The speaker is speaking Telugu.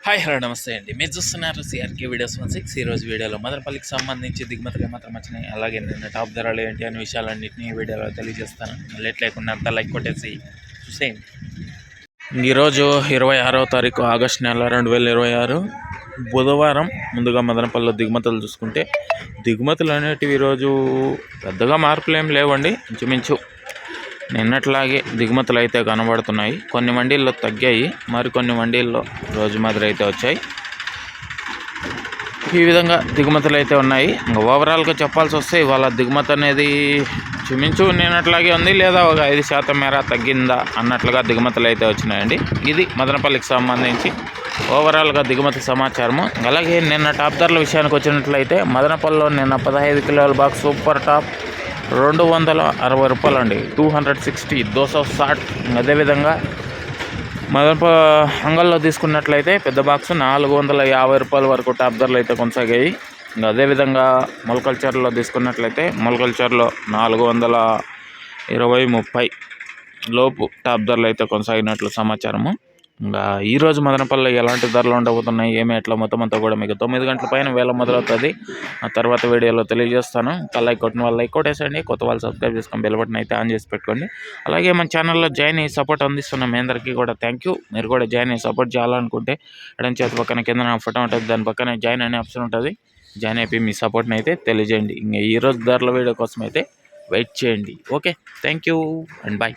హాయ్ హలో నమస్తే అండి. మీరు చూస్తున్నారు సిఆర్కే వీడియోస్ 16. ఈరోజు వీడియోలో మదనపల్లికి సంబంధించి దిగుమతులు మాత్రం వచ్చినాయి. అలాగే నిన్న టాప్ ధరలు ఏంటి అనే విషయాలన్నింటినీ వీడియోలో తెలియజేస్తాను. లేట్ లేకుండా అంతా లైక్ కొట్టేసి చూసేయండి. ఈరోజు 26వ తారీఖు ఆగస్టు నెల 2026 బుధవారం. ముందుగా మదనపల్లిలో దిగుమతులు చూసుకుంటే దిగుమతులు అనేటివి ఈరోజు పెద్దగా మార్పులు ఏం లేవండి. ఇంచుమించు నిన్నట్లాగే దిగుమతులు అయితే కనబడుతున్నాయి. కొన్ని మండీల్లో తగ్గాయి, మరికొన్ని మండీల్లో రోజు మాదిరి అయితే వచ్చాయి. ఈ విధంగా దిగుమతులు అయితే ఉన్నాయి. ఇంకా ఓవరాల్గా చెప్పాల్సి వస్తే ఇవాళ దిగుమతి అనేది చుమించు నిన్నట్లాగే ఉంది, లేదా ఒక 5% మేర తగ్గిందా అన్నట్లుగా దిగుమతులు అయితే వచ్చినాయండి. ఇది మదనపల్లికి సంబంధించి ఓవరాల్గా దిగుమతి సమాచారము. అలాగే నిన్న టాప్ ధరల విషయానికి వచ్చినట్లయితే మదనపల్లిలో నిన్న 15 కిలోల బాక్స్ సూపర్ టాప్ 260 రూపాయలు అండి. 260 260. అదేవిధంగా అంగల్లో తీసుకున్నట్లయితే పెద్ద బాక్స్ 450 రూపాయల వరకు టాప్ ధరలు అయితే కొనసాగాయి. ఇంకా అదేవిధంగా మొలకల్చర్లో తీసుకున్నట్లయితే మొలకల్చర్లో 420 30 లోపు టాప్ ధరలు అయితే కొనసాగినట్లు సమాచారము. ఇంకా ఈరోజు మదనపల్లిలో ఎలాంటి ధరలు ఉండబోతున్నాయి, ఏమి ఎట్లా మొత్తం అంతా కూడా మీకు 9 గంటల పైన వేల మొదలవుతుంది. ఆ తర్వాత వీడియోలో తెలియజేస్తాను. లైక్ కొట్టిన వాళ్ళు లైక్ కొట్టేసండి, కొత్త వాళ్ళు సబ్స్క్రైబ్ చేసుకొని బెల్ బటన్ అయితే ఆన్ చేసి పెట్టుకోండి. అలాగే మన ఛానల్లో జాయిన్ అయ్యి సపోర్ట్ అందిస్తున్న మీ అందరికీ కూడా థ్యాంక్ యూ. మీరు కూడా జాయిన్ అయ్యి సపోర్ట్ చేయాలనుకుంటే ఎడం చేతి పక్కన కింద నా ఫోటో ఉంటుంది, దాని పక్కన జాయిన్ అనే ఆప్షన్ ఉంటుంది. జాయిన్ అయిపోయి మీ సపోర్ట్ని అయితే తెలియజేయండి. ఇంకా ఈరోజు ధరల వీడియో కోసం అయితే వెయిట్ చేయండి. Okay, thank you and bye.